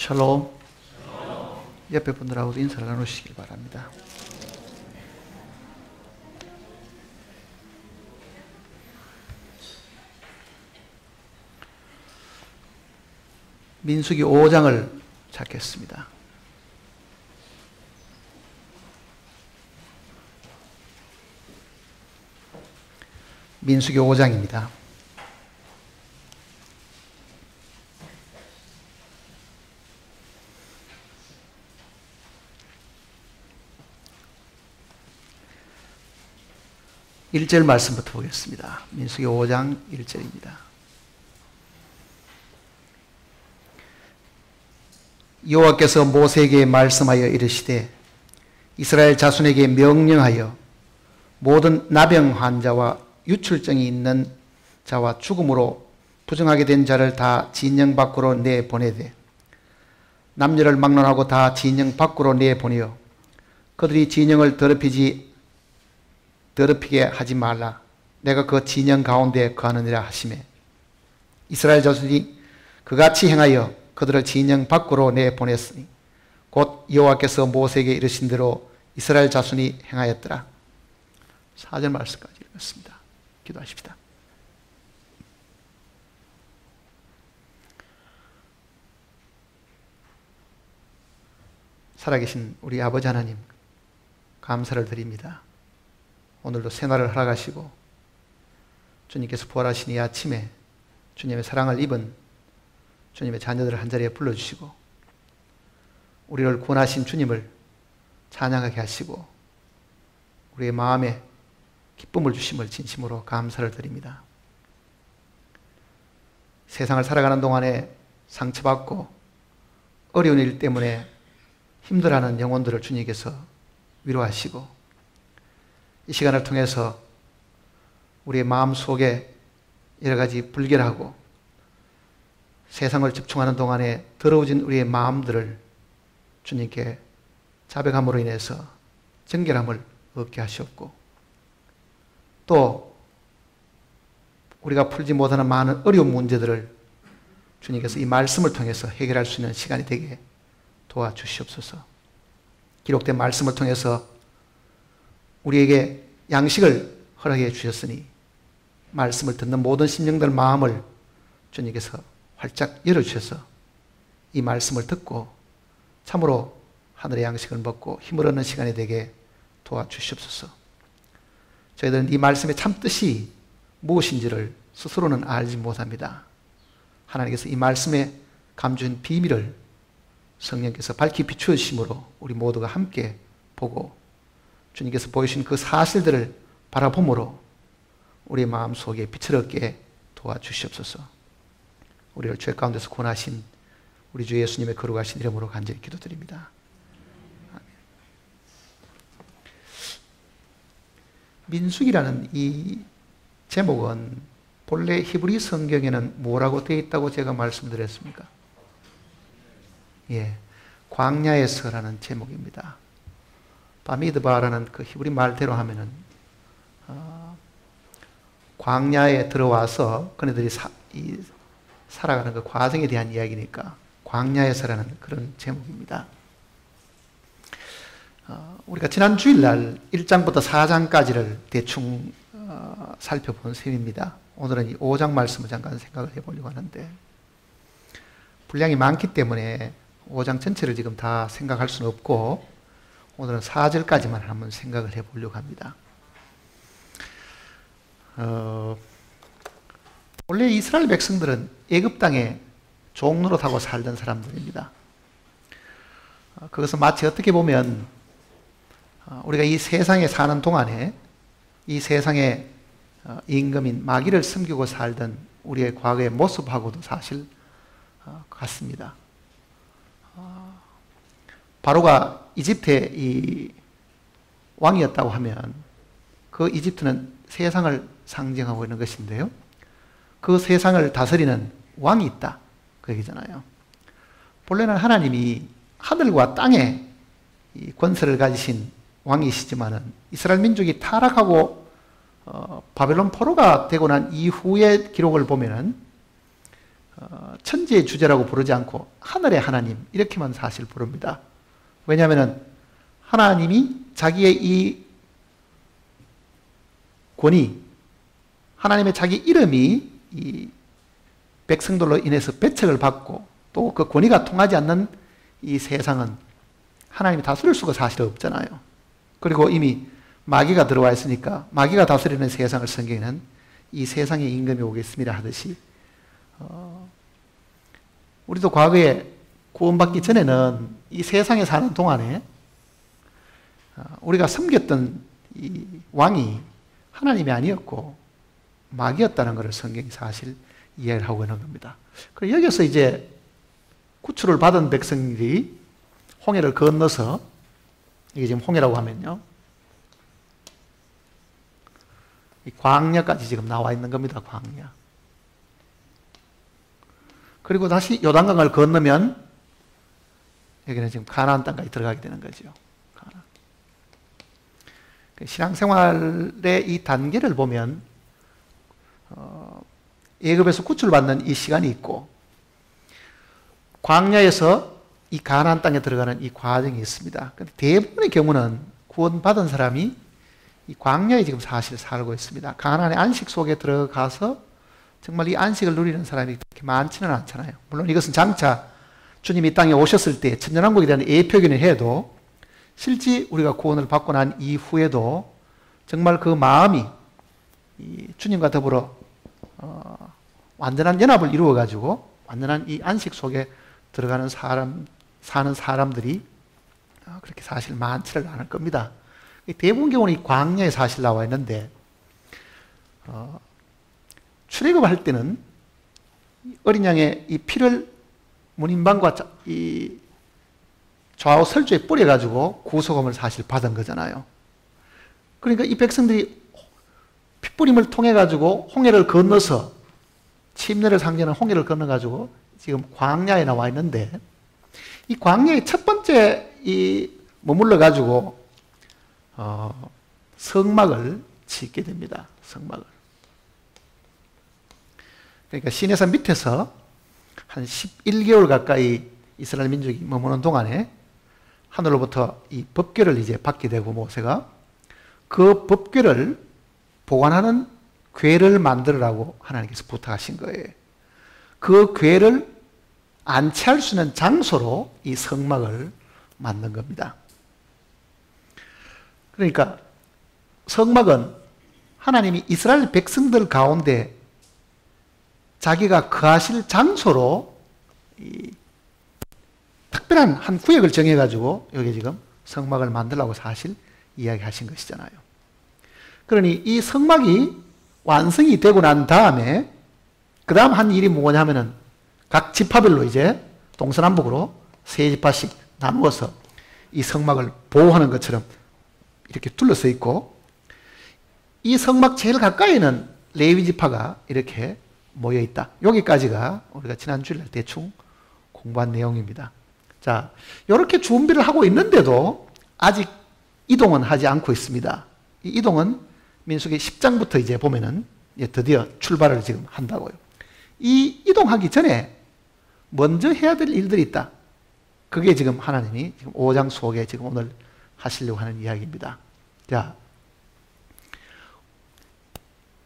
샬롬. 옆에 분들하고도 인사를 나누시길 바랍니다. 민수기 5장을 찾겠습니다. 민수기 5장입니다. 일절 말씀부터 보겠습니다. 민수기 5장 1절입니다. 여호와께서 모세에게 말씀하여 이르시되 이스라엘 자손에게 명령하여 모든 나병 환자와 유출증이 있는 자와 죽음으로 부정하게 된 자를 다 진영 밖으로 내보내되 남녀를 막론하고 다 진영 밖으로 내보내어 그들이 진영을 더럽히게 하지 말라. 내가 그 진영 가운데 거하느니라 하시매 이스라엘 자손이 그같이 행하여 그들을 진영 밖으로 내보냈으니 곧 여호와께서 모세에게 이르신 대로 이스라엘 자손이 행하였더라. 4절 말씀까지 읽었습니다. 기도하십시다. 살아계신 우리 아버지 하나님, 감사를 드립니다. 오늘도 새날을 허락하시고 주님께서 부활하신 이 아침에 주님의 사랑을 입은 주님의 자녀들을 한자리에 불러주시고 우리를 구원하신 주님을 찬양하게 하시고 우리의 마음에 기쁨을 주심을 진심으로 감사를 드립니다. 세상을 살아가는 동안에 상처받고 어려운 일 때문에 힘들어하는 영혼들을 주님께서 위로하시고 이 시간을 통해서 우리의 마음 속에 여러 가지 불결하고 세상을 집중하는 동안에 더러워진 우리의 마음들을 주님께 자백함으로 인해서 정결함을 얻게 하시옵고 또 우리가 풀지 못하는 많은 어려운 문제들을 주님께서 이 말씀을 통해서 해결할 수 있는 시간이 되게 도와주시옵소서. 기록된 말씀을 통해서 우리에게 양식을 허락해 주셨으니 말씀을 듣는 모든 심령들 마음을 주님께서 활짝 열어주셔서 이 말씀을 듣고 참으로 하늘의 양식을 먹고 힘을 얻는 시간이 되게 도와주시옵소서. 저희들은 이 말씀의 참뜻이 무엇인지를 스스로는 알지 못합니다. 하나님께서 이 말씀에 감춘 비밀을 성령께서 밝히 비추어 주심으로 우리 모두가 함께 보고 주님께서 보여주신 그 사실들을 바라봄으로 우리의 마음속에 빛을 얻게 도와주시옵소서. 우리를 죄 가운데서 구원하신 우리 주 예수님의 거룩하신 이름으로 간절히 기도드립니다. 아멘. 민수기라는 이 제목은 본래 히브리 성경에는 뭐라고 되어 있다고 제가 말씀드렸습니까? 예, 광야에서라는 제목입니다. 바미드바라는 그 히브리 말대로 하면은 광야에 들어와서 그네들이 살아가는 그 과정에 대한 이야기니까 광야에서라는 그런 제목입니다. 우리가 지난 주일날 1장부터 4장까지를 대충 살펴본 셈입니다. 오늘은 이 5장 말씀을 잠깐 생각을 해보려고 하는데 분량이 많기 때문에 5장 전체를 지금 다 생각할 수는 없고 오늘은 4절까지만 한번 생각을 해보려고 합니다. 원래 이스라엘 백성들은 애굽 땅에 종노릇하고 살던 사람들입니다. 그것은 마치 어떻게 보면 우리가 이 세상에 사는 동안에 이 세상의 임금인 마귀를 섬기고 살던 우리의 과거의 모습하고도 사실 같습니다. 바로가 이집트의 이 왕이었다고 하면 그 이집트는 세상을 상징하고 있는 것인데요. 그 세상을 다스리는 왕이 있다. 그 얘기잖아요. 본래는 하나님이 하늘과 땅에 이 권세를 가지신 왕이시지만은 이스라엘 민족이 타락하고 바벨론 포로가 되고 난 이후의 기록을 보면은 천지의 주제라고 부르지 않고 하늘의 하나님 이렇게만 사실 부릅니다. 왜냐하면 하나님이 자기의 이 권위, 하나님의 자기 이름이 이 백성들로 인해서 배척을 받고 또 그 권위가 통하지 않는 이 세상은 하나님이 다스릴 수가 사실 없잖아요. 그리고 이미 마귀가 들어와 있으니까 마귀가 다스리는 세상을 성경에는 이 세상에 임금이 오겠습니다 하듯이 우리도 과거에 구원받기 전에는 이 세상에 사는 동안에 우리가 섬겼던 이 왕이 하나님이 아니었고 마귀였다는 것을 성경이 사실 이해를 하고 있는 겁니다. 그래서 여기서 이제 구출을 받은 백성들이 홍해를 건너서 이게 지금 홍해라고 하면요 이 광야까지 지금 나와 있는 겁니다. 광야. 그리고 다시 요단강을 건너면 여기는 지금 가나안 땅까지 들어가게 되는 거죠. 가나안. 신앙생활의 이 단계를 보면 애굽에서 구출받는 이 시간이 있고 광야에서 이 가나안 땅에 들어가는 이 과정이 있습니다. 근데 대부분의 경우는 구원받은 사람이 이 광야에 지금 사실 살고 있습니다. 가나안의 안식 속에 들어가서 정말 이 안식을 누리는 사람이 그렇게 많지는 않잖아요. 물론 이것은 장차 주님이 이 땅에 오셨을 때 천년왕국에 대한 예표기는 해도 실제 우리가 구원을 받고 난 이후에도 정말 그 마음이 이 주님과 더불어 완전한 연합을 이루어가지고 완전한 이 안식 속에 들어가는 사는 사람들이 그렇게 사실 많지를 않을 겁니다. 대부분 경우는 이 광야에 사실 나와 있는데 출애굽할 때는 어린 양의 이 피를 문인방과 이 좌우 설주에 뿌려가지고 구속함을 사실 받은 거잖아요. 그러니까 이 백성들이 핏뿌림을 통해가지고 홍해를 건너서 침례를 상징하는 홍해를 건너가지고 지금 광야에 나와 있는데 이 광야의 첫 번째 이 머물러가지고 성막을 짓게 됩니다. 성막을. 그러니까 시내산 밑에서 한 11개월 가까이 이스라엘 민족이 머무는 동안에 하늘로부터 이 법궤를 이제 받게 되고 모세가 그 법궤를 보관하는 궤를 만들으라고 하나님께서 부탁하신 거예요. 그 궤를 안치할 수 있는 장소로 이 성막을 만든 겁니다. 그러니까 성막은 하나님이 이스라엘 백성들 가운데 자기가 거하실 장소로 이 특별한 한 구역을 정해가지고 여기 지금 성막을 만들라고 사실 이야기하신 것이잖아요. 그러니 이 성막이 완성이 되고 난 다음에 그 다음 한 일이 뭐냐면은 각 지파별로 이제 동서남북으로 세 지파씩 나누어서 이 성막을 보호하는 것처럼 이렇게 둘러서 있고 이 성막 제일 가까이는 레위 지파가 이렇게 모여 있다. 여기까지가 우리가 지난 주일날 대충 공부한 내용입니다. 자, 이렇게 준비를 하고 있는데도 아직 이동은 하지 않고 있습니다. 이 이동은 민수기 10장부터 이제 보면은 드디어 출발을 지금 한다고요. 이 이동하기 전에 먼저 해야 될 일들이 있다. 그게 지금 하나님이 지금 5장 속에 지금 오늘 하시려고 하는 이야기입니다. 자,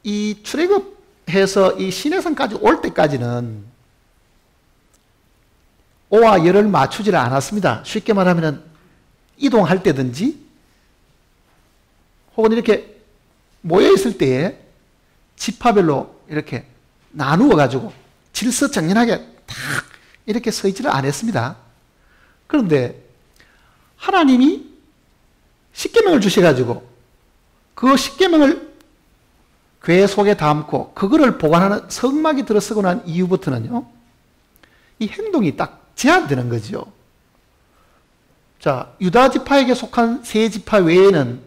이 출애굽해서 이 시내산까지 올 때까지는 오와 열을 맞추지를 않았습니다. 쉽게 말하면 이동할 때든지 혹은 이렇게 모여 있을 때에 지파별로 이렇게 나누어 가지고 질서정연하게 딱 이렇게 서 있지를 않았습니다. 그런데 하나님이 십계명을 주셔가지고 그 십계명을 궤 속에 담고 그거를 보관하는 성막이 들어서고 난 이후부터는요, 이 행동이 딱 제한되는 거죠. 자, 유다 지파에게 속한 세 지파 외에는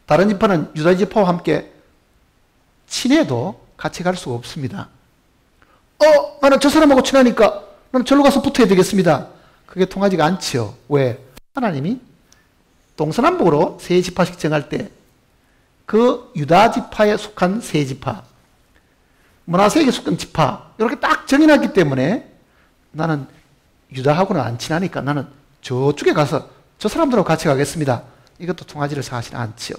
다른 지파는 유다 지파와 함께 친해도 같이 갈 수가 없습니다. 나는 저 사람하고 친하니까 나는 절로 가서 붙어야 되겠습니다. 그게 통하지가 않지요. 왜? 하나님이 동서남북으로 세 지파씩 정할 때 그 유다 지파에 속한 세 지파, 므나세에게 속한 지파 이렇게 딱 정해놨기 때문에 나는 유다하고는 안 친하니까 나는 저쪽에 가서 저 사람들하고 같이 가겠습니다. 이것도 통하지를 사실 않지요.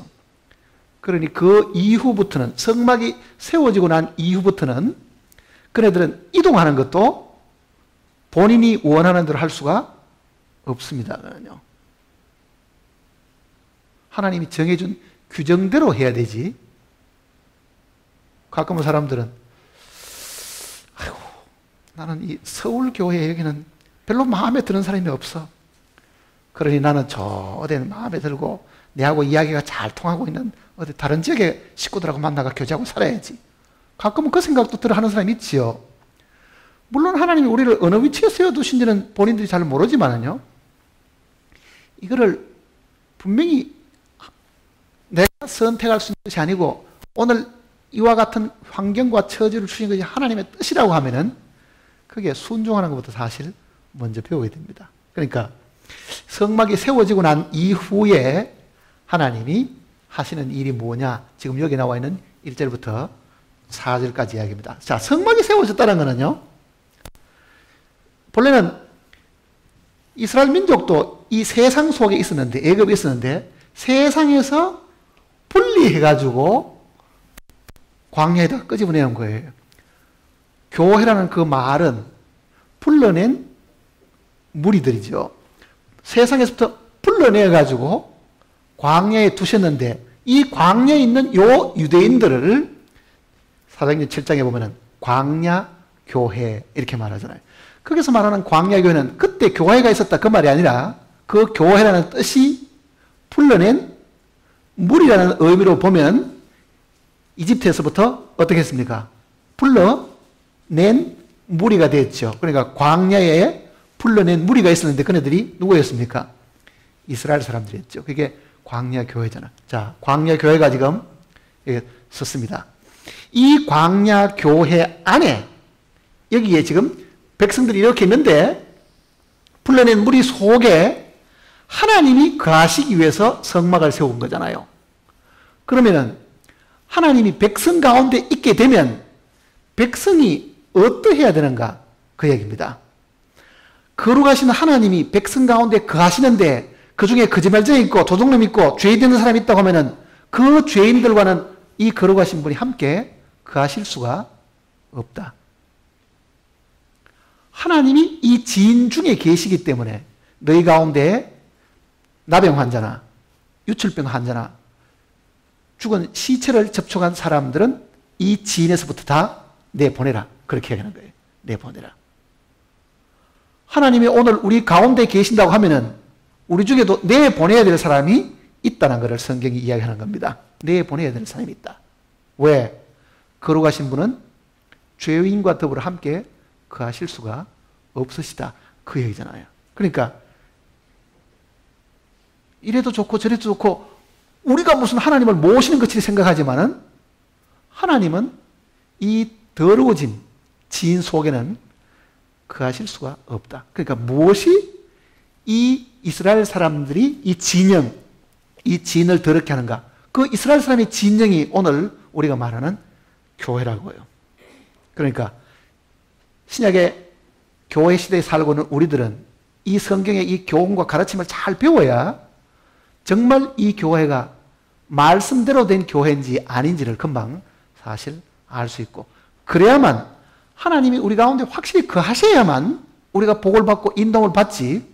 그러니 그 이후부터는 성막이 세워지고 난 이후부터는 그네들은 이동하는 것도 본인이 원하는 대로 할 수가 없습니다. 하나님이 정해준 규정대로 해야 되지. 가끔은 사람들은 아이고 나는 이 서울교회 여기는 별로 마음에 드는 사람이 없어. 그러니 나는 저 어디는 마음에 들고 내하고 이야기가 잘 통하고 있는 어디 다른 지역의 식구들하고 만나가 교제하고 살아야지. 가끔은 그 생각도 들어 하는 사람이 있지요. 물론 하나님이 우리를 어느 위치에 세워두신지는 본인들이 잘 모르지만요. 이거를 분명히 내가 선택할 수 있는 것이 아니고 오늘 이와 같은 환경과 처지를 주신 것이 하나님의 뜻이라고 하면은 그게 순종하는 것부터 사실 먼저 배워야 됩니다. 그러니까 성막이 세워지고 난 이후에 하나님이 하시는 일이 뭐냐? 지금 여기 나와 있는 1절부터 4절까지 이야기입니다. 자, 성막이 세워졌다는 것은요. 본래는 이스라엘 민족도 이 세상 속에 있었는데, 애굽에 있었는데 세상에서 분리해가지고 광야에다 끄집어내는 거예요. 교회라는 그 말은 불러낸 무리들이죠. 세상에서부터 불러내가지고 광야에 두셨는데 이 광야에 있는 요 유대인들을 사도행전 7장에 보면은 광야교회 이렇게 말하잖아요. 거기서 말하는 광야교회는 그때 교회가 있었다 그 말이 아니라 그 교회라는 뜻이 불러낸 무리라는 의미로 보면 이집트에서부터 어떻게 했습니까? 불러낸 무리가 됐죠. 그러니까 광야에 불러낸 무리가 있었는데 그네들이 누구였습니까? 이스라엘 사람들이었죠. 그게 광야교회잖아. 자, 광야교회가 지금 여기 섰습니다. 이 광야교회 안에 여기에 지금 백성들이 이렇게 있는데 불러낸 무리 속에 하나님이 거하시기 위해서 성막을 세운 거잖아요. 그러면은 하나님이 백성 가운데 있게 되면 백성이 어떠해야 되는가? 그 얘기입니다. 거룩하신 하나님이 백성 가운데 거하시는데 그 중에 거짓말쟁이 있고 도둑놈 있고 죄인 되는 사람이 있다고 하면은 그 죄인들과는 이 거룩하신 분이 함께 거하실 수가 없다. 하나님이 이 지인 중에 계시기 때문에 너희 가운데 나병 환자나 유출병 환자나 죽은 시체를 접촉한 사람들은 이 지인에서부터 다 내보내라. 그렇게 얘기하는 거예요. 내보내라. 하나님이 오늘 우리 가운데 계신다고 하면은 우리 중에도 내보내야 될 사람이 있다는 것을 성경이 이야기하는 겁니다. 내보내야 될 사람이 있다. 왜? 거룩하신 분은 죄인과 더불어 함께 거하실 수가 없으시다. 그 얘기잖아요. 그러니까 이래도 좋고 저래도 좋고 우리가 무슨 하나님을 모시는 것처럼 생각하지만은 하나님은 이 더러워진 지인 속에는 거하실 수가 없다. 그러니까 무엇이 이 이스라엘 사람들이 이 진영, 이 진을 더럽게 하는가? 그 이스라엘 사람의 진영이 오늘 우리가 말하는 교회라고요. 그러니까 신약의 교회 시대에 살고 있는 우리들은 이 성경의 이 교훈과 가르침을 잘 배워야 정말 이 교회가 말씀대로 된 교회인지 아닌지를 금방 사실 알 수 있고 그래야만 하나님이 우리 가운데 확실히 거하셔야만 우리가 복을 받고 인도를 받지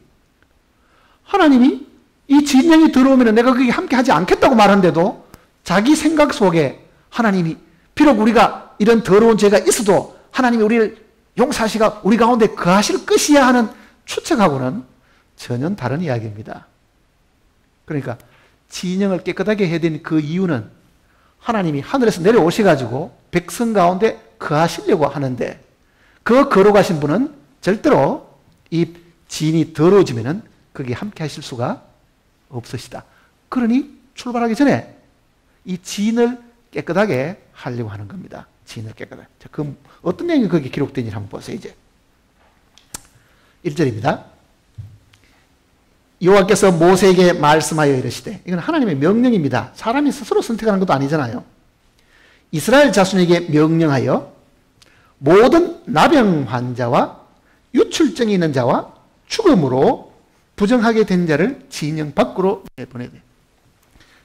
하나님이 이 진영이 들어오면 내가 거기 함께 하지 않겠다고 말하는데도 자기 생각 속에 하나님이 비록 우리가 이런 더러운 죄가 있어도 하나님이 우리를 용서하시고 우리 가운데 거하실 것이야 하는 추측하고는 전혀 다른 이야기입니다. 그러니까 진영을 깨끗하게 해야 되는 그 이유는 하나님이 하늘에서 내려오셔가지고 백성 가운데 거하시려고 하는데 그 거룩하신 분은 절대로 이 진이 더러워지면은 거기에 함께 하실 수가 없으시다. 그러니 출발하기 전에 이 진을 깨끗하게 하려고 하는 겁니다. 진을 깨끗하게. 자, 그 어떤 내용이 거기 기록된지 한번 보세요. 이제 1절입니다. 여호와께서 모세에게 말씀하여 이르시되 이건 하나님의 명령입니다. 사람이 스스로 선택하는 것도 아니잖아요. 이스라엘 자손에게 명령하여 모든 나병 환자와 유출증이 있는 자와 죽음으로 부정하게 된 자를 진영 밖으로 내보내야 돼.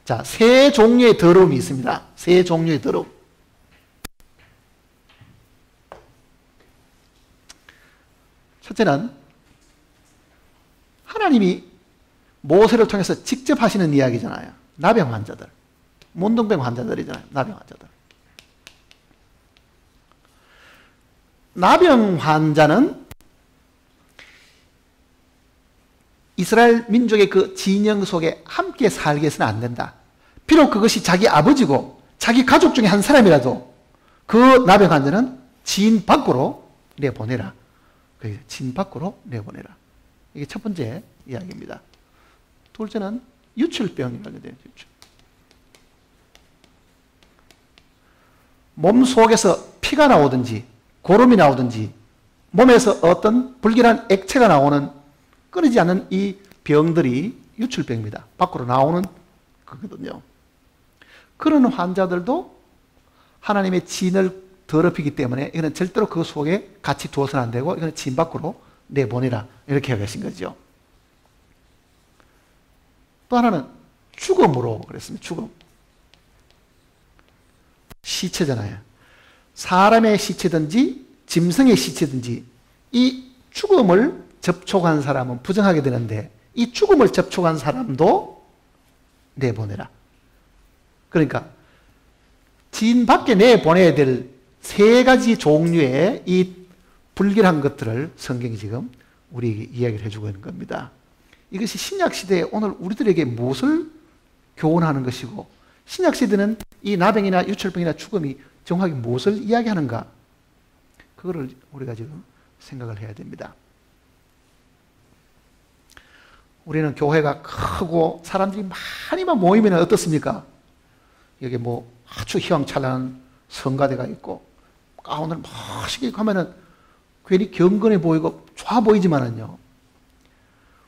자, 세 종류의 더러움이 있습니다. 세 종류의 더러움. 첫째는 하나님이 모세를 통해서 직접 하시는 이야기잖아요. 나병 환자들, 문둥병 환자들이잖아요. 나병 환자들. 나병 환자는 이스라엘 민족의 그 진영 속에 함께 살게 해서는 안 된다. 비록 그것이 자기 아버지고 자기 가족 중에 한 사람이라도 그 나병 환자는 진 밖으로 내보내라. 진 밖으로 내보내라. 이게 첫 번째 이야기입니다. 둘째는 유출병이 관련돼요. 유출. 몸 속에서 피가 나오든지 고름이 나오든지 몸에서 어떤 불길한 액체가 나오는 끊이지 않는 이 병들이 유출병입니다. 밖으로 나오는 거거든요. 그런 환자들도 하나님의 진을 더럽히기 때문에 이거는 절대로 그 속에 같이 두어서는 안 되고 이거는 진 밖으로 내보내라. 이렇게 하신 거죠. 또 하나는 죽음으로 그랬습니다. 죽음. 시체잖아요. 사람의 시체든지 짐승의 시체든지 이 죽음을 접촉한 사람은 부정하게 되는데 이 죽음을 접촉한 사람도 내보내라. 그러니까 진 밖에 내보내야 될 세 가지 종류의 이 불길한 것들을 성경이 지금 우리에게 이야기를 해주고 있는 겁니다. 이것이 신약시대에 오늘 우리들에게 무엇을 교훈하는 것이고 신약시대는 이 나병이나 유출병이나 죽음이 정확히 무엇을 이야기하는가 그거를 우리가 지금 생각을 해야 됩니다. 우리는 교회가 크고 사람들이 많이만 모이면 어떻습니까? 여기 뭐 아주 휘황찬란한 성가대가 있고 가운을 멋있게 가면은 괜히 경건해 보이고 좋아 보이지만은요.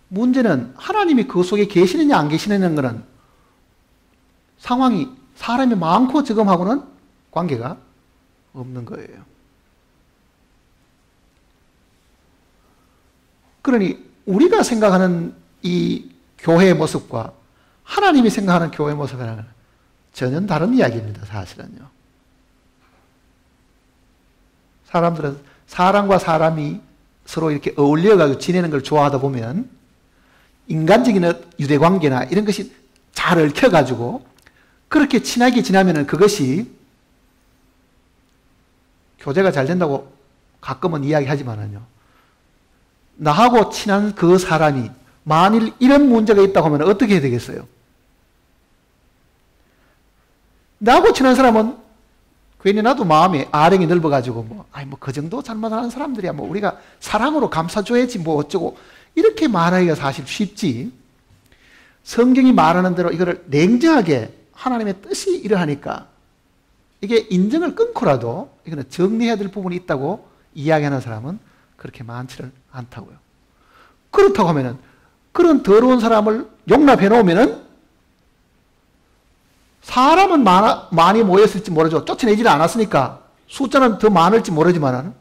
문제는 하나님이 그 속에 계시느냐 안 계시느냐는 것은 상황이 사람이 많고 적음하고는 관계가 없는 거예요. 그러니 우리가 생각하는 이 교회의 모습과 하나님이 생각하는 교회의 모습은 전혀 다른 이야기입니다. 사실은요. 사람들은 사람과 사람이 서로 이렇게 어울려가지고 지내는 걸 좋아하다 보면 인간적인 유대관계나 이런 것이 잘 얽혀가지고 그렇게 친하게 지나면 그것이 교제가 잘 된다고 가끔은 이야기하지만은요. 나하고 친한 그 사람이 만일 이런 문제가 있다고 하면 어떻게 해야 되겠어요? 나하고 친한 사람은 괜히 나도 마음이 아령이 넓어가지고 그 정도 잘못하는 사람들이야 우리가 사랑으로 감싸줘야지 어쩌고 이렇게 말하기가 사실 쉽지. 성경이 말하는 대로 이거를 냉정하게 하나님의 뜻이 이러하니까 이게 인정을 끊고라도 이거는 정리해야 될 부분이 있다고 이야기하는 사람은 그렇게 많지를 않다고요. 그렇다고 하면은 그런 더러운 사람을 용납해 놓으면은 사람은 많이 모였을지 모르죠. 쫓아내지는 않았으니까 숫자는 더 많을지 모르지만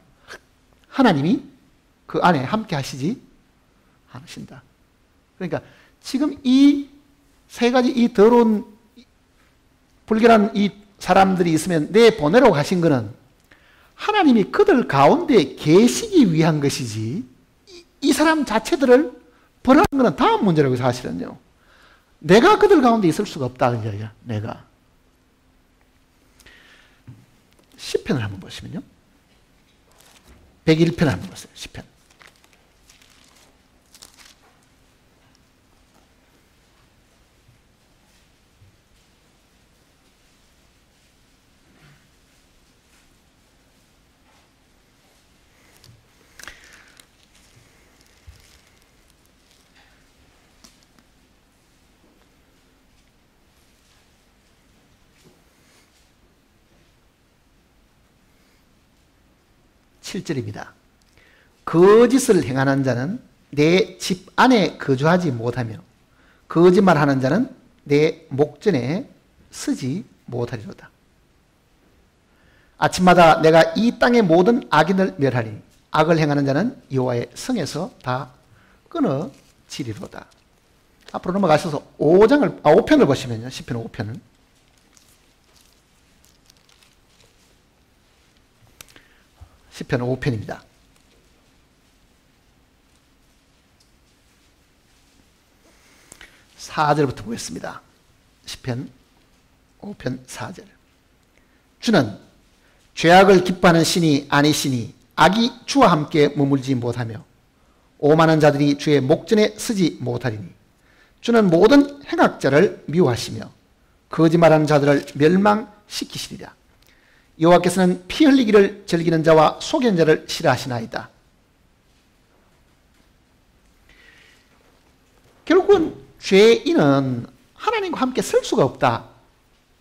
하나님이 그 안에 함께 하시지 않으신다. 그러니까 지금 이 세 가지 이 더러운 불결한 이 사람들이 있으면 내보내라고 하신 것은 하나님이 그들 가운데 계시기 위한 것이지 이 사람 자체들을 버리는 것은 다음 문제라고 사실은요. 내가 그들 가운데 있을 수가 없다는 이야기야. 내가. 시편을 한번 보시면요. 101편 한번 보세요. 시편. (7절입니다) 거짓을 행하는 자는 내 집 안에 거주하지 못하며 거짓말하는 자는 내 목전에 서지 못하리로다. 아침마다 내가 이 땅의 모든 악인을 멸하리니 악을 행하는 자는 여호와의 성에서 다 끊어지리로다. 앞으로 넘어가셔서 5편을 보시면요. 시편 5편을. 시편 5편입니다. (4절부터) 보겠습니다. 시편 5편 4절. 주는 죄악을 기뻐하는 신이 아니시니 악이 주와 함께 머물지 못하며 오만한 자들이 주의 목전에 서지 못하리니 주는 모든 행악자를 미워하시며 거짓말하는 자들을 멸망시키시리라. 여호와께서는 피 흘리기를 즐기는 자와 속이는 자를 싫어하시나이다. 결국은 죄인은 하나님과 함께 설 수가 없다.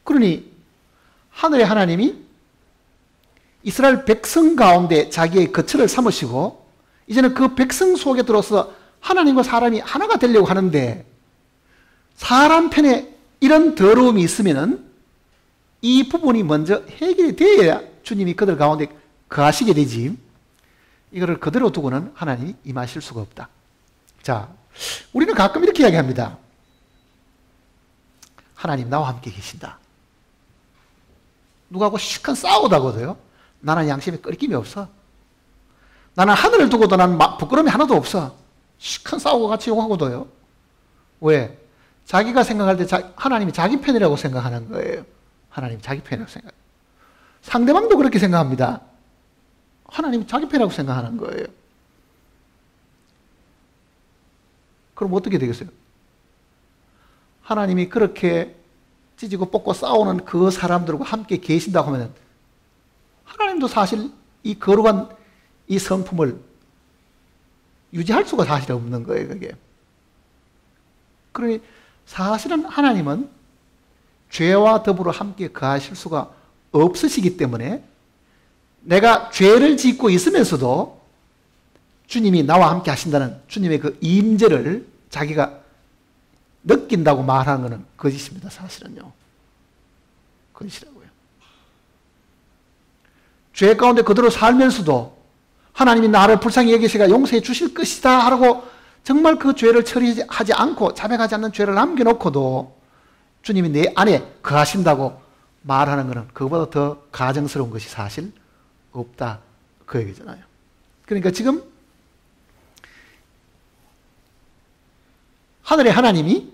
그러니 하늘의 하나님이 이스라엘 백성 가운데 자기의 거처를 삼으시고 이제는 그 백성 속에 들어서 하나님과 사람이 하나가 되려고 하는데, 사람 편에 이런 더러움이 있으면은 이 부분이 먼저 해결이 되어야 주님이 그들 가운데 거하시게 되지, 이거를 그대로 두고는 하나님이 임하실 수가 없다. 자, 우리는 가끔 이렇게 이야기합니다. 하나님 나와 함께 계신다. 누구하고 시큰 싸우다고도요, 나는 양심에 끓김이 없어. 나는 하늘을 두고도 나는 부끄러움이 하나도 없어. 시큰 싸우고 같이 욕하고도요. 왜? 자기가 생각할 때 하나님이 자기 편이라고 생각하는 거예요. 하나님 자기 편이라고 생각해요. 상대방도 그렇게 생각합니다. 하나님이 자기 편이라고 생각하는 거예요. 그럼 어떻게 되겠어요? 하나님이 그렇게 찢고 뽑고 싸우는 그 사람들과 함께 계신다고 하면 하나님도 사실 이 거룩한 이 성품을 유지할 수가 사실 없는 거예요, 그게. 그러니 사실은 하나님은 죄와 더불어 함께 거하실 수가 없으시기 때문에 내가 죄를 짓고 있으면서도 주님이 나와 함께 하신다는 주님의 그 임재를 자기가 느낀다고 말하는 것은 거짓입니다, 사실은요. 거짓이라고요. 죄 가운데 그대로 살면서도 하나님이 나를 불쌍히 여기시가 용서해 주실 것이다 하고 정말 그 죄를 처리하지 않고 자백하지 않는 죄를 남겨놓고도 주님이 내 안에 거하신다고 말하는 것은 그거보다 더 가정스러운 것이 사실 없다, 그 얘기잖아요. 그러니까 지금 하늘의 하나님이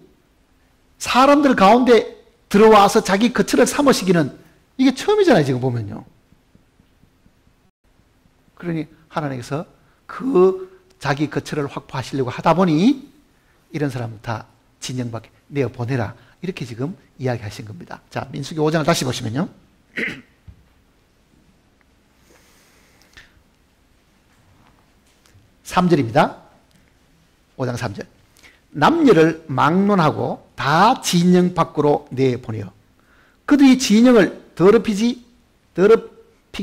사람들 가운데 들어와서 자기 거처를 삼으시기는 이게 처음이잖아요, 지금 보면요. 그러니 하나님께서 그 자기 거처를 확보하시려고 하다 보니 이런 사람은 다 진영 밖에 내어보내라, 이렇게 지금 이야기하신 겁니다. 자, 민수기 5장을 다시 보시면요. 3절입니다. 5장 3절. 남녀를 막론하고 다 진영 밖으로 내보내어 그들이 진영을 더럽히게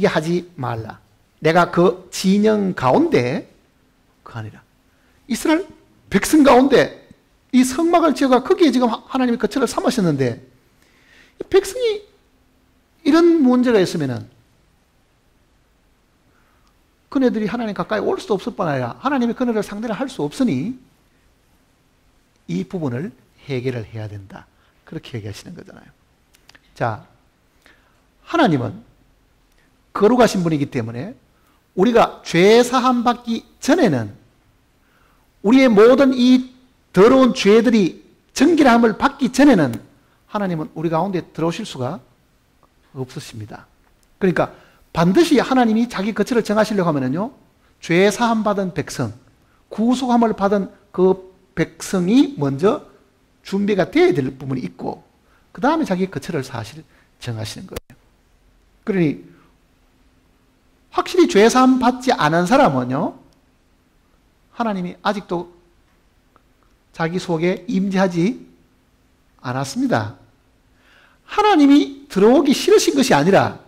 하지 말라. 내가 그 진영 가운데 거하니라. 이스라엘 백성 가운데 이 성막을 지어가 거기에 지금 하나님이 거처를 삼으셨는데, 백성이 이런 문제가 있으면은 그네들이 하나님 가까이 올 수도 없을 뿐 아니라 하나님이 그네를 상대를 할 수 없으니 이 부분을 해결을 해야 된다, 그렇게 얘기하시는 거잖아요. 자, 하나님은 거룩하신 분이기 때문에 우리가 죄 사함 받기 전에는 우리의 모든 이 더러운 죄들이 정결함을 받기 전에는 하나님은 우리 가운데 들어오실 수가 없으십니다. 그러니까 반드시 하나님이 자기 거처를 정하시려고 하면요, 죄 사함 받은 백성, 구속함을 받은 그 백성이 먼저 준비가 되어야 될 부분이 있고, 그 다음에 자기 거처를 사실 정하시는 거예요. 그러니 확실히 죄 사함 받지 않은 사람은요, 하나님이 아직도 자기 속에 임재하지 않았습니다. 하나님이 들어오기 싫으신 것이 아니라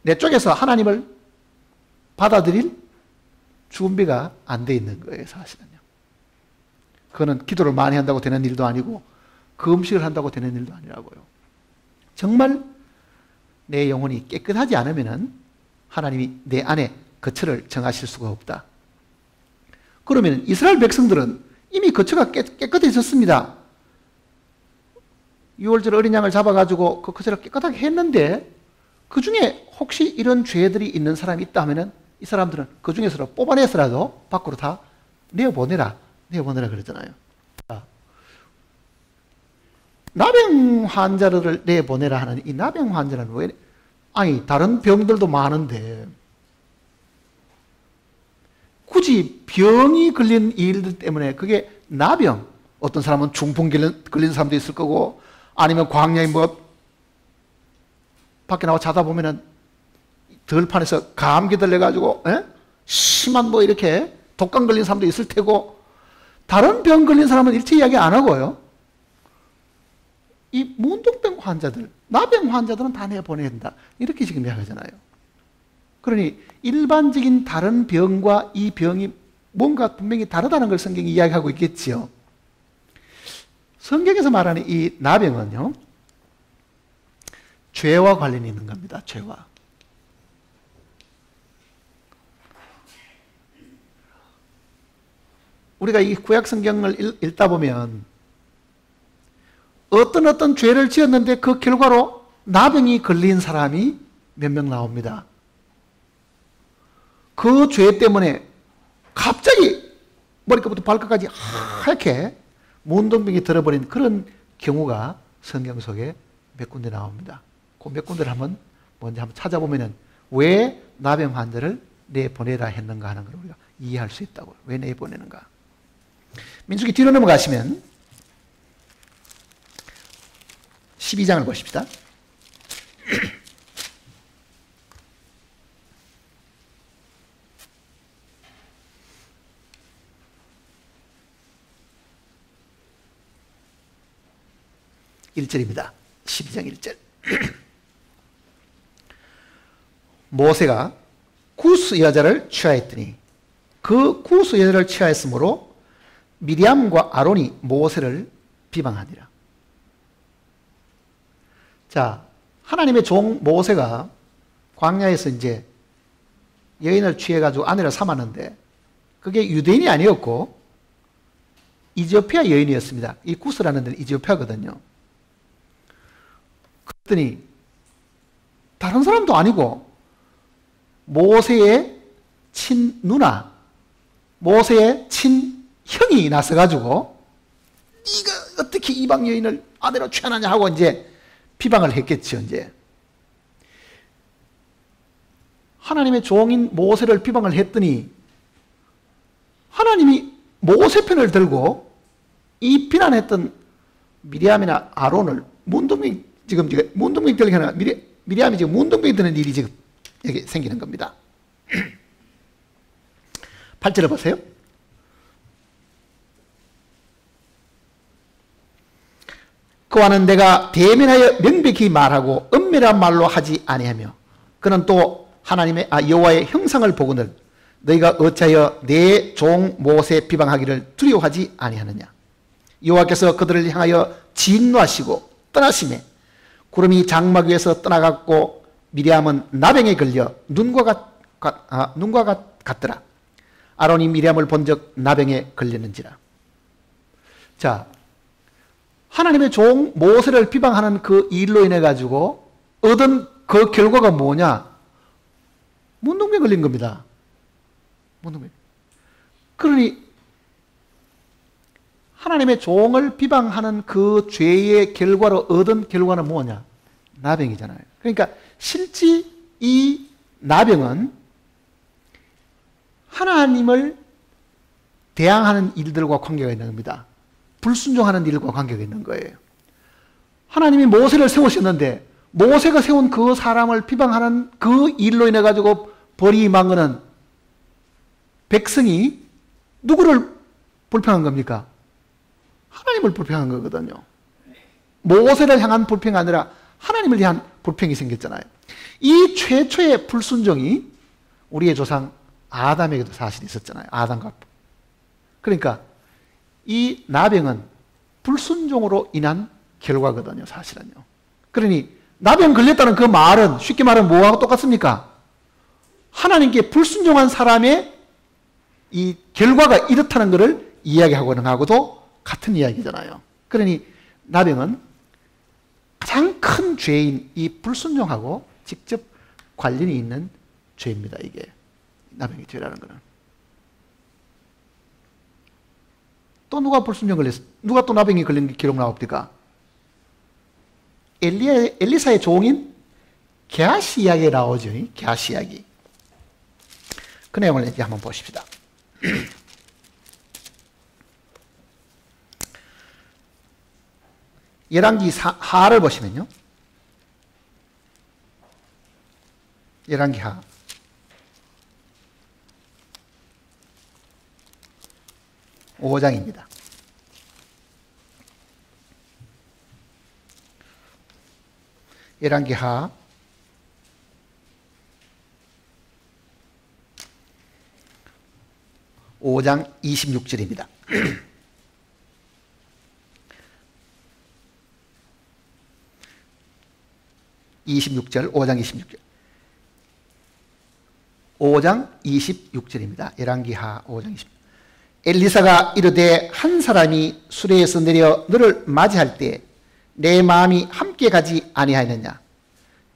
내 쪽에서 하나님을 받아들일 준비가 안 돼 있는 거예요, 사실은요. 그거는 기도를 많이 한다고 되는 일도 아니고 금식을 한다고 되는 일도 아니라고요. 정말 내 영혼이 깨끗하지 않으면 하나님이 내 안에 거처를 정하실 수가 없다. 그러면 이스라엘 백성들은 이미 거처가 깨끗해졌습니다. 6월절 어린 양을 잡아가지고 그 거처를 깨끗하게 했는데 그 중에 혹시 이런 죄들이 있는 사람이 있다 하면은 이 사람들은 그 중에서 뽑아내서라도 밖으로 다 내어보내라 그러잖아요. 나병 환자를 내보내라 하는 이 나병 환자는 왜, 아니, 다른 병들도 많은데, 굳이 병이 걸린 일들 때문에 그게 나병, 어떤 사람은 중풍 걸린 사람도 있을 거고, 아니면 광야에 밖에 나와 자다 보면은 들판에서 감기 들려가지고, 심한 이렇게 독감 걸린 사람도 있을 테고, 다른 병 걸린 사람은 일체 이야기 안 하고요. 이 문둥병 환자들, 나병 환자들은 다 내보내야 된다. 이렇게 지금 이야기하잖아요. 그러니 일반적인 다른 병과 이 병이 뭔가 분명히 다르다는 걸 성경이 이야기하고 있겠지요. 성경에서 말하는 이 나병은요, 죄와 관련이 있는 겁니다. 죄와. 우리가 이 구약 성경을 읽다 보면 어떤 죄를 지었는데 그 결과로 나병이 걸린 사람이 몇 명 나옵니다. 그 죄 때문에 갑자기 머리끝부터 발끝까지 하얗게 문둥병이 들어버린 그런 경우가 성경 속에 몇 군데 나옵니다. 그 몇 군데를 먼저 한번 찾아보면은 왜 나병 환자를 내보내라 했는가 하는 걸 우리가 이해할 수 있다고요. 왜 내보내는가. 민수기 뒤로 넘어가시면 12장을 보십시다. (1절입니다) 12장 1절. 모세가 구스 여자를 취하였더니 그 구스 여자를 취하였으므로 미리암과 아론이 모세를 비방하니라. 자, 하나님의 종 모세가 광야에서 이제 여인을 취해가지고 아내를 삼았는데 그게 유대인이 아니었고 이디오피아 여인이었습니다. 이 구스라는 데는 이디오피아거든요. 그랬더니 다른 사람도 아니고 모세의 친누나, 모세의 친형이 나서가지고 네가 어떻게 이방 여인을 아내로 취하느냐 하고 이제 비방을 했겠죠. 이제 하나님의 종인 모세를 비방을 했더니 하나님이 모세 편을 들고 이 비난했던 미리암이나 아론을 문둥병이 들게 하나 미리암이 지금 문둥병이 드는 일이 지금 여기 생기는 겁니다. 8절을 보세요. 그와는 내가 대면하여 명백히 말하고 은밀한 말로 하지 아니하며 그는 또 하나님의 여호와의 형상을 보거늘 너희가 어찌하여 내 종 모세 비방하기를 두려워하지 아니하느냐. 여호와께서 그들을 향하여 진노하시고 떠나시매 구름이 장막 위에서 떠나갔고 미리암은 나병에 걸려 눈과 같더라. 아론이 미리암을 본적 나병에 걸렸는지라. 자, 하나님의 종 모세를 비방하는 그 일로 인해 가지고 얻은 그 결과가 뭐냐? 문둥병에 걸린 겁니다. 문둥병. 그러니 하나님의 종을 비방하는 그 죄의 결과로 얻은 결과는 뭐냐? 나병이잖아요. 그러니까 실제 이 나병은 하나님을 대항하는 일들과 관계가 있는 겁니다. 불순종하는 일과 관계가 있는 거예요. 하나님이 모세를 세우셨는데 모세가 세운 그 사람을 비방하는 그 일로 인해 가지고 벌이 임한 것은 백성이 누구를 불평한 겁니까? 하나님을 불평한 거거든요. 모세를 향한 불평이 아니라 하나님을 향한 불평이 생겼잖아요. 이 최초의 불순종이 우리의 조상 아담에게도 사실 있었잖아요. 아담과. 그러니까 이 나병은 불순종으로 인한 결과거든요. 사실은요. 그러니 나병 걸렸다는 그 말은 쉽게 말하면 뭐하고 똑같습니까? 하나님께 불순종한 사람의 이 결과가 이렇다는 것을 이야기하고는 하고도 같은 이야기잖아요. 그러니 나병은 가장 큰 죄인 이 불순종하고 직접 관련이 있는 죄입니다. 이게 나병의 죄라는 것은. 또 누가 불순종 걸렸어? 누가 또 나병이 걸린 기록 나옵니까? 엘리사의 종인 게하시 이야기가 나오죠. 게하시 이야기. 그 내용을 이제 한번 보십시다. 열왕기 하를 보시면요. 열왕기 하. (5장입니다) 열왕기 하 5장 26절입니다. 26절, 5장 26절. 5장 26절입니다. 열왕기하 5장 26절. 엘리사가 이르되 한 사람이 수레에서 내려 너를 맞이할 때 내 마음이 함께 가지 아니하였느냐.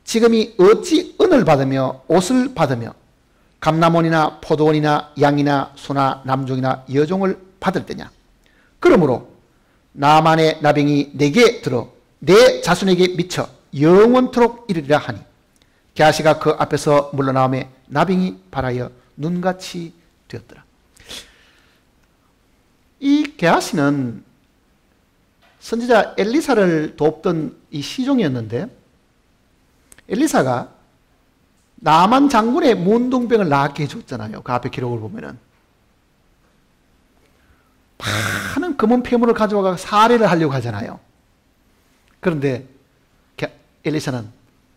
지금이 어찌 은을 받으며 옷을 받으며 감람원이나 포도원이나 양이나 소나 남종이나 여종을 받을 때냐. 그러므로 나만의 나병이 내게 들어 내 자손에게 미쳐 영원토록 이르리라 하니 게하시가 그 앞에서 물러나오매 나병이 발하여 눈같이 되었더라. 이 게하시는 선지자 엘리사를 돕던 이 시종이었는데 엘리사가 나만 장군의 문둥병을 낫게 해줬잖아요. 그 앞에 기록을 보면은 많은 금은 폐물을 가져와서 살해를 하려고 하잖아요. 그런데 엘리사는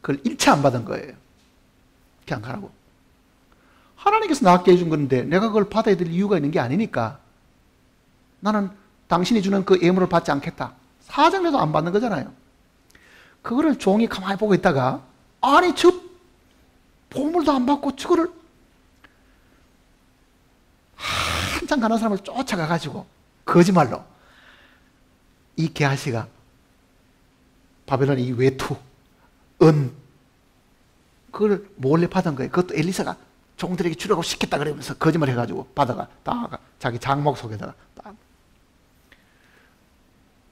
그걸 일체 안 받은 거예요. 그냥 가라고. 하나님께서 낫게 해준 건데 내가 그걸 받아야 될 이유가 있는 게 아니니까 나는 당신이 주는 그 예물을 받지 않겠다. 사정해도 안 받는 거잖아요. 그거를 종이 가만히 보고 있다가 아니 저 보물도 안 받고 저거를 한참 가는 사람을 쫓아가가지고 거짓말로 이 게하시가 바벨론 이 외투, 은 그걸 몰래 받은 거예요. 그것도 엘리사가 종들에게 주라고 시켰다 그러면서 거짓말 해가지고 받아가 딱 자기 장막 속에다가 딱.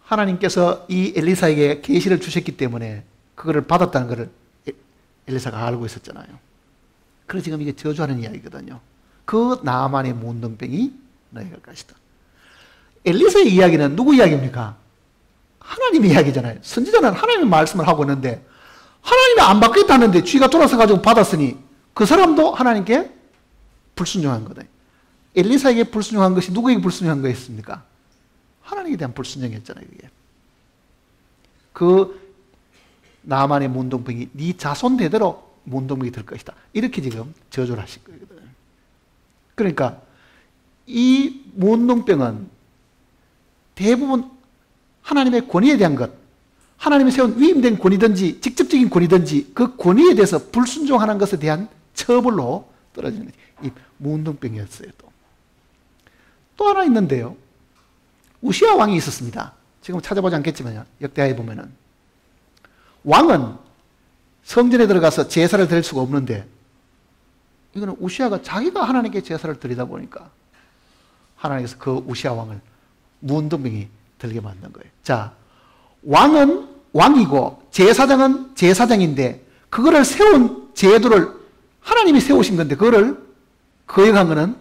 하나님께서 이 엘리사에게 계시를 주셨기 때문에 그거를 받았다는 것을 엘리사가 알고 있었잖아요. 그래서 지금 이게 저주하는 이야기거든요. 그 나만의 문둥병이 너희가 갈 것이다. 엘리사의 이야기는 누구 이야기입니까? 하나님의 이야기잖아요. 선지자는 하나님의 말씀을 하고 있는데 하나님이 안 받겠다는데 쥐가 돌아서 가지고 받았으니 그 사람도 하나님께 불순종한 거다. 엘리사에게 불순종한 것이 누구에게 불순종한 거였습니까? 하나님에 대한 불순종이었잖아요. 그게. 그 나만의 문둥병이 네 자손 대대로 문둥병이 될 것이다. 이렇게 지금 저주를 하신 거거든요. 그러니까 이 문둥병은 대부분 하나님의 권위에 대한 것, 하나님이 세운 위임된 권위든지 직접적인 권위든지 그 권위에 대해서 불순종하는 것에 대한 처벌로 떨어지는 이 문둥병이었어요. 또 하나 있는데요. 우시아 왕이 있었습니다. 지금 찾아보지 않겠지만 역대하에 보면은 왕은 성전에 들어가서 제사를 드릴 수가 없는데 이거는 우시아가 자기가 하나님께 제사를 드리다 보니까 하나님께서 그 우시아 왕을 문둥병이 들게 만든 거예요. 자, 왕은 왕이고 제사장은 제사장인데 그거를 세운 제도를 하나님이 세우신 건데 그거를 거역한 거는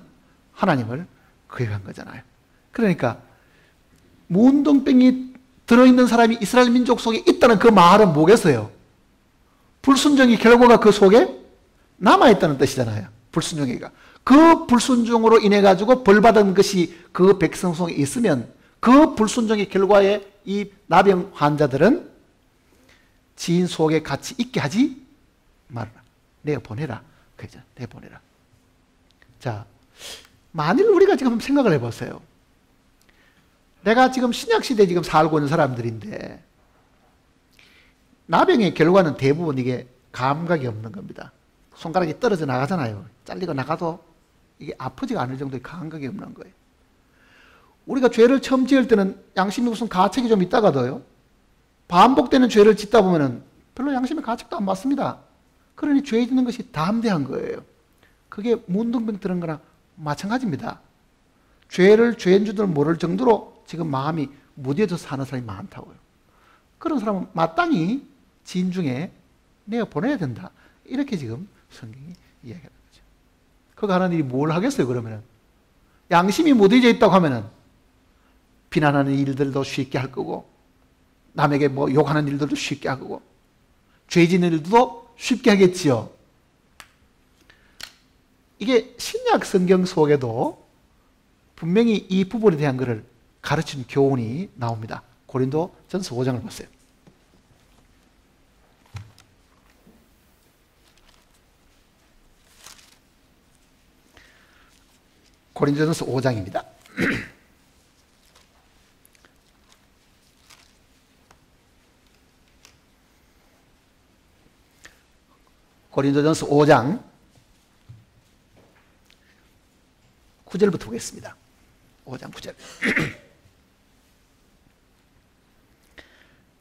하나님을 거역한 거잖아요. 그러니까 문둥병이 들어있는 사람이 이스라엘 민족 속에 있다는 그 말은 뭐겠어요? 불순종의 결과가 그 속에 남아있다는 뜻이잖아요. 불순종이가. 그 불순종으로 인해 가지고 벌받은 것이 그 백성 속에 있으면 그 불순종의 결과에 이 나병 환자들은 지인 속에 같이 있게 하지 말아라. 내가 보내라. 그죠? 내가 보내라. 자, 만일 우리가 지금 생각을 해보세요. 내가 지금 신약시대에 지금 살고 있는 사람들인데 나병의 결과는 대부분 이게 감각이 없는 겁니다. 손가락이 떨어져 나가잖아요. 잘리고 나가도 이게 아프지가 않을 정도의 감각이 없는 거예요. 우리가 죄를 처음 지을 때는 양심이 무슨 가책이 좀 있다가도요, 반복되는 죄를 짓다 보면은 별로 양심의 가책도 안 받습니다. 그러니 죄 짓는 것이 담대한 거예요. 그게 문둥병 드는 거랑 마찬가지입니다. 죄를 죄인 줄 모를 정도로 지금 마음이 무뎌져 사는 사람이 많다고요. 그런 사람은 마땅히 지인 중에 내가 보내야 된다. 이렇게 지금 성경이 이야기하는 거죠. 그가 하는 일이 뭘 하겠어요, 그러면은? 양심이 무뎌져 있다고 하면은 비난하는 일들도 쉽게 할 거고, 남에게 뭐 욕하는 일들도 쉽게 하고, 죄 짓는 일도 쉽게 하겠지요. 이게 신약 성경 속에도 분명히 이 부분에 대한 것을 가르치는 교훈이 나옵니다. 고린도 전서 5장을 보세요. 고린도전서 5장입니다. 고린도전서 5장 9절부터 보겠습니다. 5장 9절.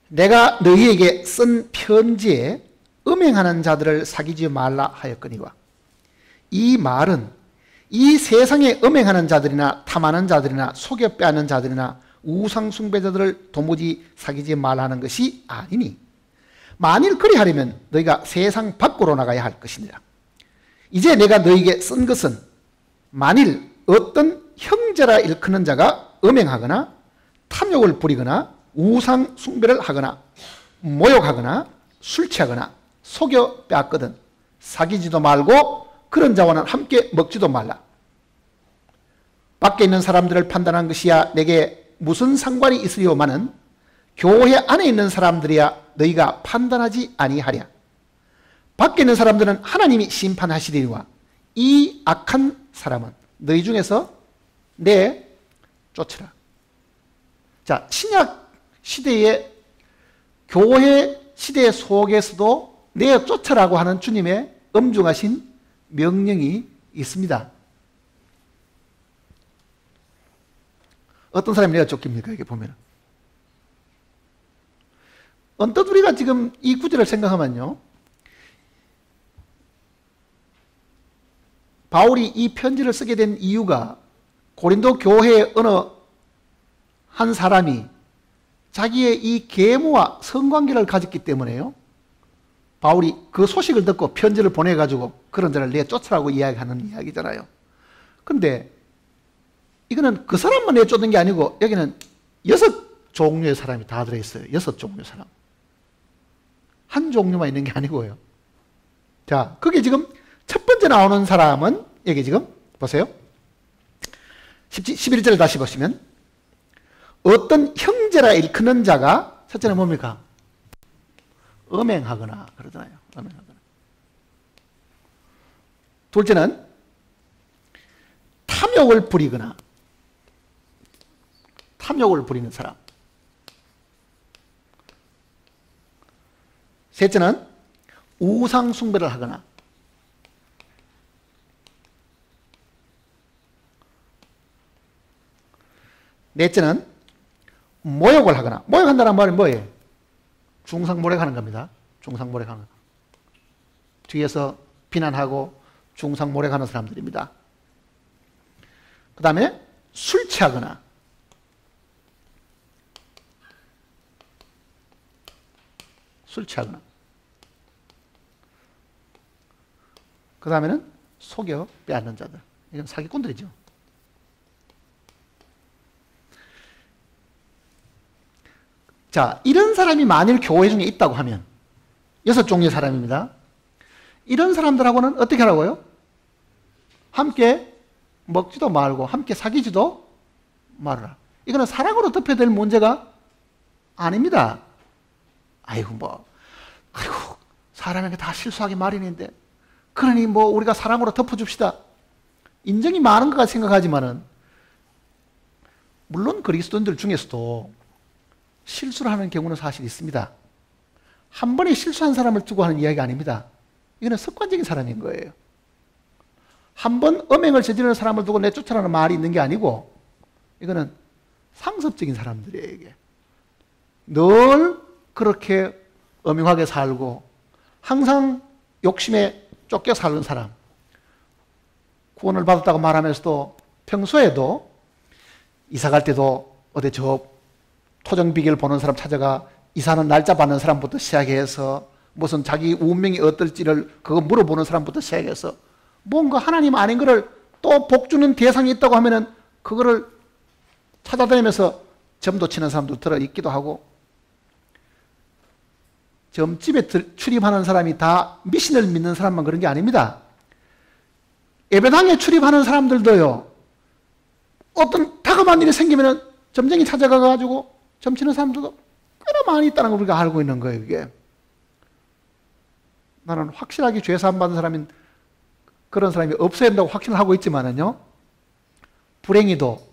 내가 너희에게 쓴 편지에 음행하는 자들을 사귀지 말라 하였거니와, 이 말은 이 세상에 음행하는 자들이나 탐하는 자들이나 속여 빼앗는 자들이나 우상 숭배자들을 도무지 사귀지 말라는 것이 아니니, 만일 그리하려면 너희가 세상 밖으로 나가야 할 것이니라. 이제 내가 너희에게 쓴 것은 만일 어떤 형제라 일컫는 자가 음행하거나 탐욕을 부리거나 우상 숭배를 하거나 모욕하거나 술 취하거나 속여 빼앗거든 사귀지도 말고 그런 자와는 함께 먹지도 말라. 밖에 있는 사람들을 판단한 것이야 내게 무슨 상관이 있으리오마는 교회 안에 있는 사람들이야 너희가 판단하지 아니하랴. 밖에 있는 사람들은 하나님이 심판하시리니와 이 악한 사람은 너희 중에서 내 쫓으라. 자, 신약 시대의 교회 시대 속에서도 내 쫓으라고 하는 주님의 엄중하신 명령이 있습니다. 어떤 사람이 내가 쫓깁니까? 이렇게 보면. 언뜻 우리가 지금 이 구절을 생각하면요, 바울이 이 편지를 쓰게 된 이유가 고린도 교회의 어느 한 사람이 자기의 이 계모와 성관계를 가졌기 때문에요. 바울이 그 소식을 듣고 편지를 보내가지고 그런 자를 내쫓으라고 이야기하는 이야기잖아요. 그런데 이거는 그 사람만 내쫓는 게 아니고 여기는 6 종류의 사람이 다 들어있어요. 6 종류의 사람. 한 종류만 있는 게 아니고요. 자, 그게 지금 첫 번째 나오는 사람은 여기 지금 보세요. 11절을 다시 보시면 어떤 형제라 일컫는 자가 첫째는 뭡니까? 음행하거나 그러잖아요. 음행하거나. 둘째는 탐욕을 부리거나 탐욕을 부리는 사람. 셋째는 우상 숭배를 하거나. 넷째는 모욕을 하거나. 모욕한다는 말은 뭐예요? 중상모략하는 겁니다. 중상모략하는 거. 뒤에서 비난하고 중상모략하는 사람들입니다. 그 다음에 술 취하거나. 술 취하거나. 그 다음에는 속여 빼앗는 자들. 이건 사기꾼들이죠. 자, 이런 사람이 만일 교회 중에 있다고 하면 6 종류의 사람입니다. 이런 사람들하고는 어떻게 하라고요? 함께 먹지도 말고 함께 사귀지도 말아라. 이거는 사랑으로 덮여야 될 문제가 아닙니다. 아이고 사람에게 다 실수하기 마련인데 그러니 우리가 사랑으로 덮어줍시다. 인정이 많은 것 같이 생각하지만은 물론 그리스도인들 중에서도 실수를 하는 경우는 사실 있습니다. 한 번에 실수한 사람을 두고 하는 이야기가 아닙니다. 이거는 습관적인 사람인 거예요. 한 번 음행을 저지르는 사람을 두고 내쫓으라는 말이 있는 게 아니고 이거는 상습적인 사람들이에요. 이게. 늘 그렇게 음흉하게 살고 항상 욕심에 쫓겨 사는 사람, 구원을 받았다고 말하면서도 평소에도 이사 갈 때도 어디 저 토정비결 보는 사람 찾아가 이사하는 날짜 받는 사람부터 시작해서 무슨 자기 운명이 어떨지를 그거 물어보는 사람부터 시작해서 뭔가 하나님 아닌 거를 또 복주는 대상이 있다고 하면은 그거를 찾아다니면서 점도 치는 사람도 들어 있기도 하고, 점집에 출입하는 사람이 다 미신을 믿는 사람만 그런 게 아닙니다. 예배당에 출입하는 사람들도요, 어떤 다급한 일이 생기면은 점쟁이 찾아가가지고 점 치는 사람들도 꽤나 많이 있다는 걸 우리가 알고 있는 거예요, 이게. 나는 확실하게 죄 사함 받은 사람인 그런 사람이 없어야 된다고 확신을 하고 있지만은요, 불행히도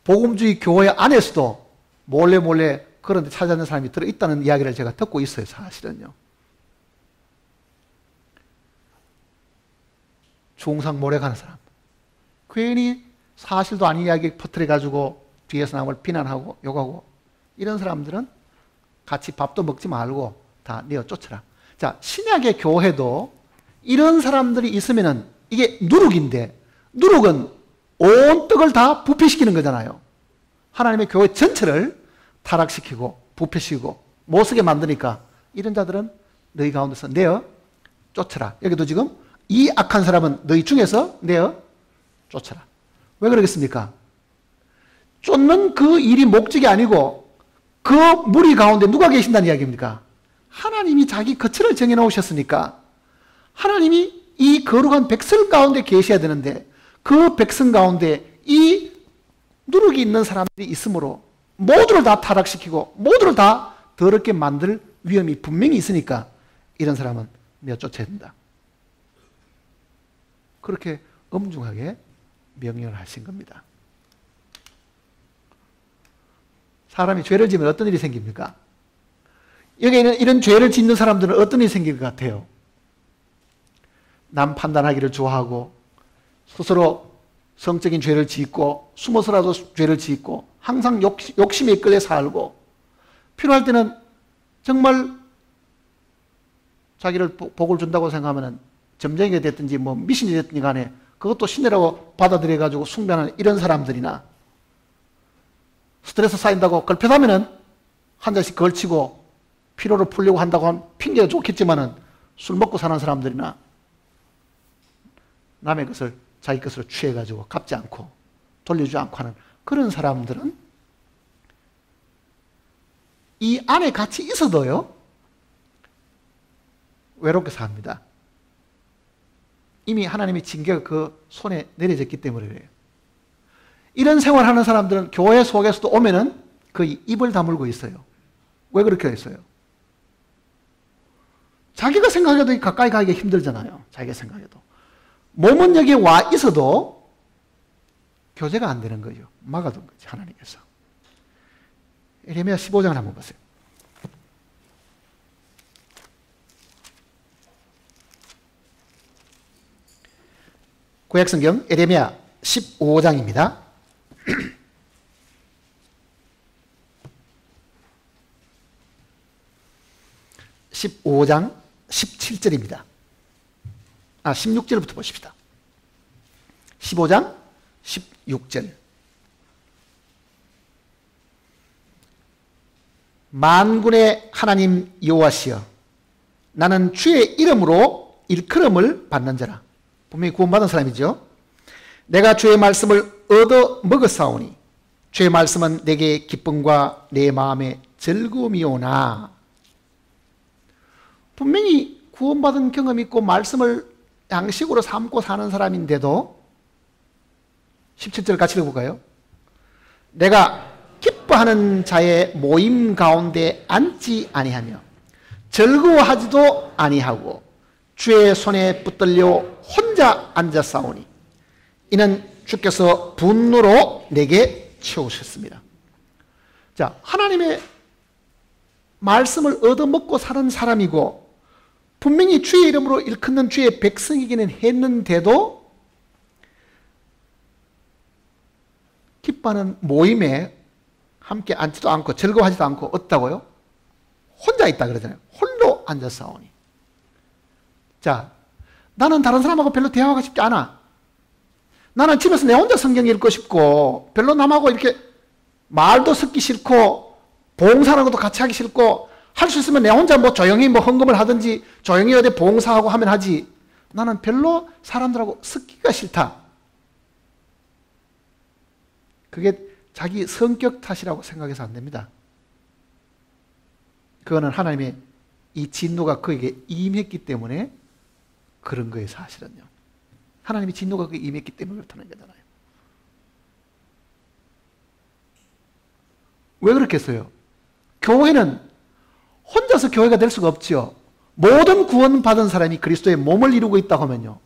복음주의 교회 안에서도 몰래 그런 데 찾아다니는 사람이 들어있다는 이야기를 제가 듣고 있어요, 사실은요. 중상 몰래 가는 사람. 괜히 사실도 아닌 이야기 퍼뜨려가지고 뒤에서 남을 비난하고 욕하고, 이런 사람들은 같이 밥도 먹지 말고 다 내어 쫓아라. 자, 신약의 교회도 이런 사람들이 있으면은 이게 누룩인데, 누룩은 온 떡을 다 부패시키는 거잖아요. 하나님의 교회 전체를 타락시키고 부패시키고 못쓰게 만드니까 이런 자들은 너희 가운데서 내어 쫓아라. 여기도 지금 이 악한 사람은 너희 중에서 내어 쫓아라. 왜 그러겠습니까? 쫓는 그 일이 목적이 아니고 그 무리 가운데 누가 계신다는 이야기입니까? 하나님이 자기 거처를 정해놓으셨으니까 하나님이 이 거룩한 백성 가운데 계셔야 되는데, 그 백성 가운데 이 누룩이 있는 사람들이 있으므로 모두를 다 타락시키고 모두를 다 더럽게 만들 위험이 분명히 있으니까 이런 사람은 내어 쫓아야 된다. 그렇게 엄중하게 명령을 하신 겁니다. 사람이 죄를 지으면 어떤 일이 생깁니까? 여기에는 이런 죄를 짓는 사람들은 어떤 일이 생길 것 같아요? 남 판단하기를 좋아하고 스스로 성적인 죄를 짓고 숨어서라도 죄를 짓고 항상 욕심에 이끌려 살고, 필요할 때는 정말 자기를 복을 준다고 생각하면 점쟁이가 됐든지 뭐 미신이 됐든지 간에 그것도 신이라고 받아들여가지고 숭배하는 이런 사람들이나, 스트레스 쌓인다고 걸핏하면은 한 잔씩 걸치고 피로를 풀려고 한다고 하면 핑계가 좋겠지만은 술 먹고 사는 사람들이나, 남의 것을 자기 것으로 취해가지고 갚지 않고 돌려주지 않고 하는 그런 사람들은 이 안에 같이 있어도요, 외롭게 삽니다. 이미 하나님의 징계가 그 손에 내려졌기 때문에 그래요. 이런 생활하는 사람들은 교회 속에서도 오면은 그 입을 다물고 있어요. 왜 그렇게 했어요? 자기가 생각해도 가까이 가기가 힘들잖아요. 자기가 생각해도. 몸은 여기 와 있어도 교제가 안 되는 거죠. 막아둔 거지, 하나님께서. 예레미야 15장을 한번 보세요. 구약성경 예레미야 15장입니다. 15장 17절입니다. 16절부터 보십시다. 15장 16절. 만군의 하나님 여호와시여, 나는 주의 이름으로 일컬음을 받는 자라. 분명히 구원받은 사람이죠. 내가 주의 말씀을 얻어 먹었사오니 주의 말씀은 내게 기쁨과 내 마음의 즐거움이오나. 분명히 구원받은 경험이 있고 말씀을 양식으로 삼고 사는 사람인데도 17절 같이 읽어볼까요? 내가 기뻐하는 자의 모임 가운데 앉지 아니하며 즐거워하지도 아니하고 주의 손에 붙들려 혼자 앉았사오니 이는 주께서 분노로 내게 채우셨습니다. 자, 하나님의 말씀을 얻어먹고 사는 사람이고 분명히 주의 이름으로 일컫는 주의 백성이기는 했는데도 기뻐하는 모임에 함께 앉지도 않고 즐거워하지도 않고 어떻다고요? 혼자 있다 그러잖아요. 홀로 앉아싸우니. 자, 나는 다른 사람하고 별로 대화하고 싶지 않아. 나는 집에서 내 혼자 성경 읽고 싶고 별로 남하고 이렇게 말도 섞기 싫고 봉사하는 것도 같이 하기 싫고 할 수 있으면 내 혼자 뭐 조용히 뭐 헌금을 하든지 조용히 어디 봉사하고 하면 하지. 나는 별로 사람들하고 섞기가 싫다. 그게 자기 성격 탓이라고 생각해서 안 됩니다. 그거는 하나님의 이 진노가 그에게 임했기 때문에 그런 거예요, 사실은요. 하나님의 진노가 그에게 임했기 때문에 그렇다는 거잖아요. 왜 그렇겠어요? 교회는 혼자서 교회가 될 수가 없죠. 모든 구원받은 사람이 그리스도의 몸을 이루고 있다고 하면요.